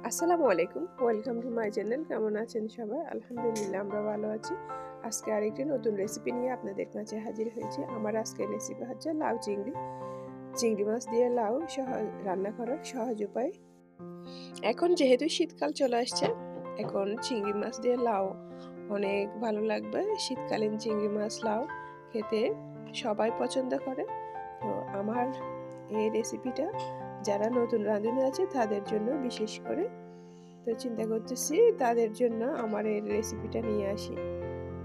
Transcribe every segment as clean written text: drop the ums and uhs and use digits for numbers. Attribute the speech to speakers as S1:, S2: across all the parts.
S1: আসসালামু আলাইকুম, welcome to my channel. কেমন আছেন সবাই? আলহামদুলিল্লাহ আমরা ভালো আছি। আজকে আরেকটি নতুন রেসিপি নিয়ে আপনাদের কাছে হাজির হয়েছি। আমার আজকের রেসিপি হচ্ছে লাউ চিংড়ি মাছ দিয়ে লাউ রান্না করার সহজ উপায়। এখন যেহেতু শীতকাল চলে আসছে, এখন চিংড়ি মাছ দিয়ে লাউ অনেক ভালো লাগবে। শীতকালীন চিংড়ি মাছ লাউ খেতে সবাই পছন্দ করে। তো আমার এই রেসিপিটা যারা নতুন রাঁধুনি আছে তাদের জন্য বিশেষ করে, তো চিন্তা করতেছি তাদের জন্য আমার এই রেসিপিটা নিয়ে আসি।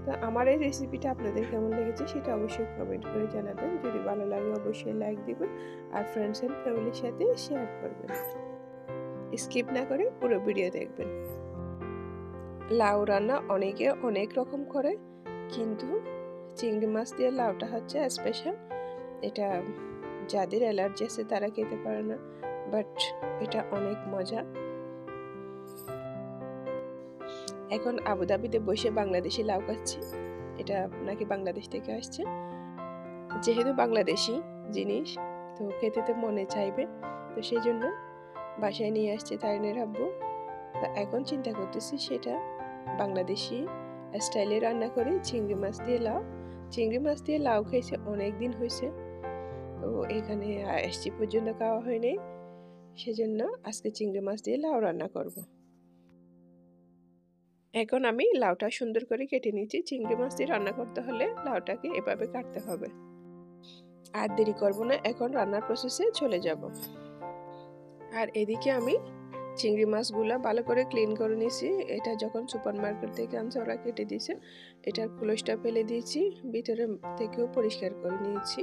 S1: তো আমার এই রেসিপিটা আপনাদের কেমন লেগেছে সেটা অবশ্যই কমেন্ট করে জানাবেন। যদি ভালো লাগে অবশ্যই লাইক দিবেন আর ফ্রেন্ডস এন্ড ফ্যামিলির সাথে শেয়ার করবেন। স্কিপ না করে পুরো ভিডিও দেখবেন। লাউ রান্না অনেকে অনেক রকম করে, কিন্তু চিংড়ি মাছ দিয়ে লাউটা হচ্ছে স্পেশাল। এটা যাদের অ্যালার্জি আছে তারা খেতে পারে না, বাট এটা অনেক মজা। এখন আবুধাবিতে বসে বাংলাদেশি লাউ খাচ্ছি। এটা নাকি বাংলাদেশ থেকে আসছে। যেহেতু বাংলাদেশি জিনিস, তো খেতে তো মনে চাইবে, তো সেই জন্য বাসায় নিয়ে আসছে তারিনের আব্বু। তো এখন চিন্তা করতেছি সেটা বাংলাদেশি স্টাইলে রান্না করি। চিংড়ি মাছ দিয়ে লাউ খেয়েছে অনেক দিন হয়েছে, তো এখানে আসছি পর্যন্ত খাওয়া হয়নি, সেজন্য আজকে চিংড়ি মাছ দিয়ে লাউ রান্না করব। এখন আমি লাউটা সুন্দর করে কেটে নিচ্ছি। চিংড়ি মাছ দিয়ে রান্না করতে হলে লাউটাকে এভাবে কাটতে হবে। আর দেরি করব না, এখন রান্নার প্রসেসে চলে যাব। আর এদিকে আমি চিংড়ি মাছগুলো ভালো করে ক্লিন করে নিয়েছি। এটা যখন সুপার মার্কেট থেকে আনছে ওরা কেটে দিয়েছে, এটার খোলসটা ফেলে দিয়েছি, ভিতরে থেকেও পরিষ্কার করে নিয়েছি।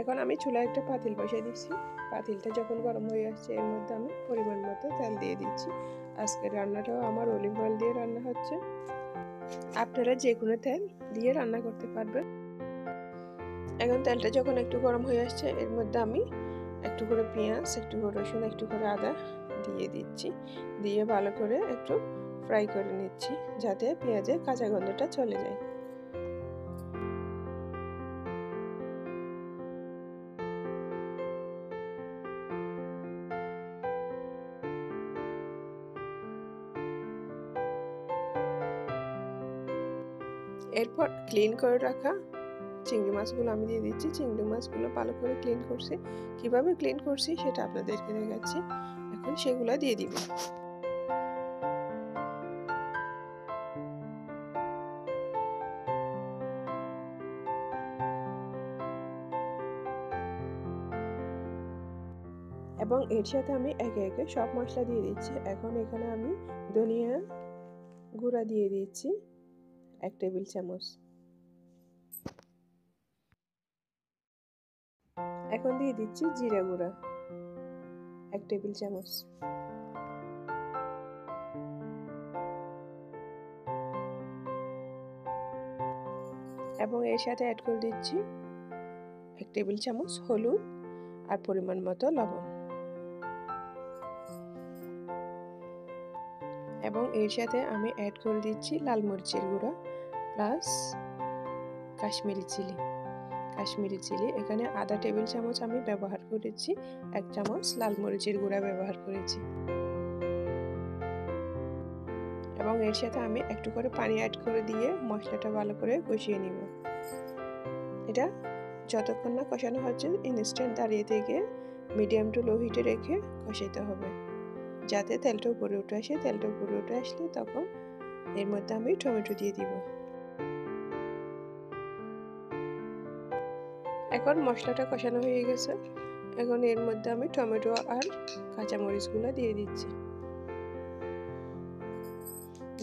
S1: এখন আমি চুলায় একটা পাতিল বসিয়ে দিচ্ছি। পাতিলটা যখন গরম হয়ে আসছে এর মধ্যে আমি পরিমাণ মতো তেল দিয়ে দিচ্ছি। আজকে রান্নাটাও আমার অলিভ অয়েল দিয়ে রান্না হচ্ছে। আপনারা যে কোনো তেল দিয়ে রান্না করতে পারবেন। এখন তেলটা যখন একটু গরম হয়ে আসছে এর মধ্যে আমি একটু করে পেঁয়াজ, একটু করে রসুন, একটু করে আদা দিয়ে দিচ্ছি। দিয়ে ভালো করে একটু ফ্রাই করে নিচ্ছি যাতে পেঁয়াজের কাঁচা গন্ধটা চলে যায়। এরপর ক্লিন করে রাখা চিংড়ি মাছগুলো আমি দিয়ে দিচ্ছি। চিংড়ি মাছগুলো ভালো করে ক্লিন করছি। কিভাবে ক্লিন করছি সেটা আপনাদেরকে দেখাচ্ছি। এখন সেগুলো দিয়ে দিব। এবং এর সাথে আমি একে একে সব মশলা দিয়ে দিচ্ছি। এখন এখানে আমি ধনিয়া গুঁড়া দিয়ে দিচ্ছি 1 টেবিল চামচ। এখন দিয়ে দিচ্ছি জিরা গুঁড়া 1 টেবিল চামচ। এবং এর সাথে অ্যাড করে দিচ্ছি 1 টেবিল চামচ হলুদ আর পরিমাণ মতো লবণ। এবং এর সাথে আমি অ্যাড করে দিচ্ছি লাল মরিচের গুঁড়া প্লাস কাশ্মীরি চিলি। এখানে আধা টেবিল চামচ আমি ব্যবহার করেছি, 1 চামচ লাল মরিচের গুঁড়া ব্যবহার করেছি। এবং এর সাথে আমি একটু করে পানি অ্যাড করে দিয়ে মশলাটা ভালো করে কষিয়ে নিব। এটা যতক্ষণ না কষানো হচ্ছে ইনস্ট্যান্ট দাঁড়িয়ে থেকে মিডিয়াম টু লো হিটে রেখে কষাইতে হবে যাতে তেলটা উপরে উঠে আসে। তেলটা উপরে উঠে আসলে তখন এর মধ্যে আমি টমেটো দিয়ে দিব। এখন মশলাটা কষানো হয়ে গেছে। এখন এর মধ্যে আমি টমেটো আর কাঁচামরিচগুলো দিয়ে দিচ্ছি।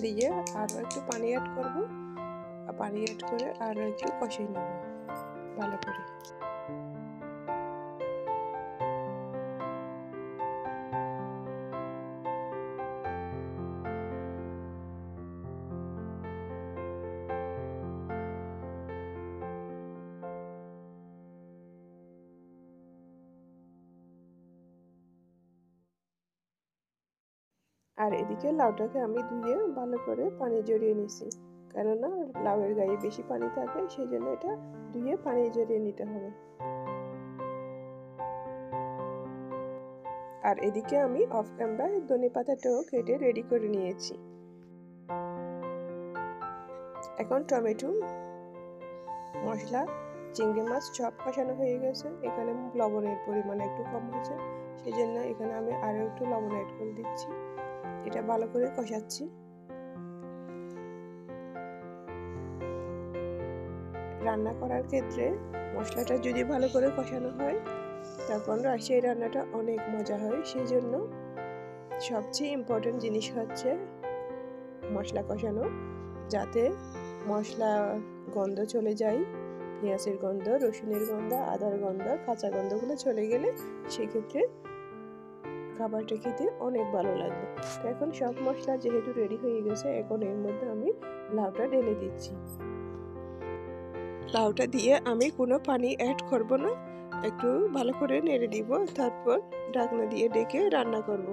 S1: দিয়ে আরও একটু পানি অ্যাড করব। পানি অ্যাড করে আরও একটু কষিয়ে নেব ভালো করে। আর এদিকে লাউটাকে আমি ধুয়ে ভালো করে পানি জড়িয়ে নিছি, কেননা লাউয়ের গায়ে বেশি পানি থাকে, সেই জন্য এটা ধুয়ে পানি জড়িয়ে নিতে হবে। আর এদিকে আমি অফ ক্যামেরায় ধনেপাতাটাও কেটে রেডি করে নিয়েছি। এখন টমেটো, মশলা, চিংড়ি মাছ সব কষানো হয়ে গেছে। এখানে লবণের পরিমাণ একটু কম হয়েছে, সেই জন্য এখানে আমি আরও একটু লবণ অ্যাড করে দিচ্ছি। এটা ভালো করে কষাচ্ছি। রান্না করার ক্ষেত্রে মশলাটা যদি ভালো করে কষানো হয় তখন রাজশাহী রান্নাটা অনেক মজা হয়। সেই জন্য সবচেয়ে ইম্পর্টেন্ট জিনিস হচ্ছে মশলা কষানো, যাতে মশলা গন্ধ চলে যায়, পেঁয়াজের গন্ধ, রসুনের গন্ধ, আদার গন্ধ, কাঁচা গন্ধগুলো চলে গেলে সেক্ষেত্রে খাবারটা খেতে অনেক ভালো লাগবে। তো এখন সব মশলা যেহেতু রেডি হয়ে গেছে, এখন এর মধ্যে আমি লাউটা ঢেলে দিচ্ছি। লাউটা দিয়ে আমি কোনো পানি অ্যাড করব না, একটু ভালো করে নেড়ে দিব, তারপর ঢাকনা দিয়ে ঢেকে রান্না করব।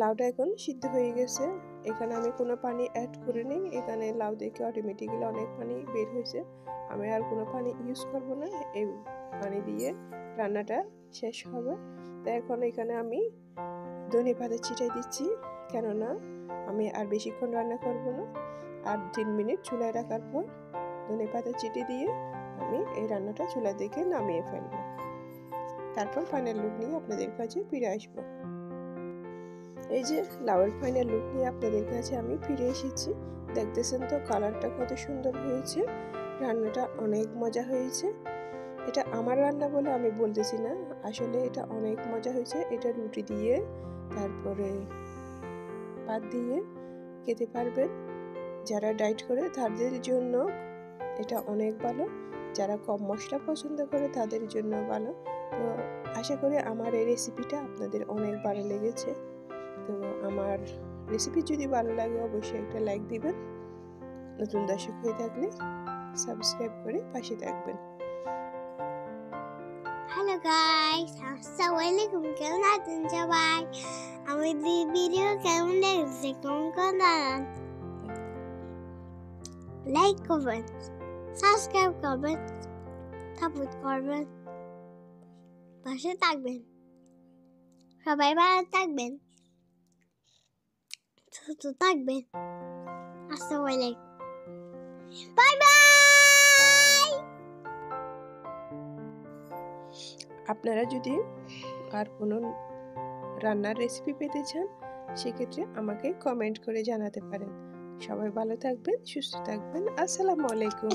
S1: লাউটা এখন সিদ্ধ হয়ে গেছে, এখানে আমি কোনো পানি অ্যাড করিনি। এখানে লাউ দেখে অটোমেটিক্যালি অনেক পানি বের হয়েছে, আমি আর কোনো পানি ইউজ করব না। এই পানি দিয়ে রান্নাটা শেষ হবে। তো এখন এখানে আমি ধনেপাতা ছিটাই দিচ্ছি, কেননা আমি আর বেশিক্ষণ রান্না করব না। আর 3 মিনিট চুলায় রাখার পর ধনেপাতা ছিটিয়ে দিয়ে আমি এই রান্নাটা চুলা থেকে নামিয়ে ফেলবো। তারপর ফাইনাল লুক নিয়ে আপনাদের কাছে ফিরে আসবো। এই যে লাউয়ের ফাইনাল লুক নিয়ে আপনাদের কাছে আমি ফিরে এসেছি। দেখতেছেন তো কালারটা কত সুন্দর হয়েছে, রান্নাটা অনেক মজা হয়েছে। এটা আমার রান্না বলে আমি বলতেছি না, আসলে এটা অনেক মজা হয়েছে। এটা রুটি দিয়ে তারপরে ভাত দিয়ে খেতে পারবেন। যারা ডায়েট করে তাদের জন্য এটা অনেক ভালো, যারা কম মশলা পছন্দ করে তাদের জন্য ভালো। তো আশা করি আমার এই রেসিপিটা আপনাদের অনেক ভালো লেগেছে। তো আমার রেসিপি যদি ভালো লাগে অবশ্যই একটা লাইক দিবেন, নতুন দর্শক হয়ে থাকলে সাবস্ক্রাইব করে পাশে থাকবেন।
S2: হ্যালো গাইস, আসসালামু আলাইকুম। কেমন আছেন সবাই? আমাদের ভিডিও কেমন লেগেছে কমেন্ট করুন, লাইক করবেন, সাবস্ক্রাইব করবেন, সাপোর্ট করবেন, পাশে থাকবেন। সবাই ভালো থাকবেন, সুস্থ থাকবেন। আসসালামু আলাইকুম, বাই বাই।
S1: আপনারা যদি আর কোনো রান্নার রেসিপি পেতে চান সেক্ষেত্রে আমাকে কমেন্ট করে জানাতে পারেন। সবাই ভালো থাকবেন, সুস্থ থাকবেন। আসসালামু আলাইকুম।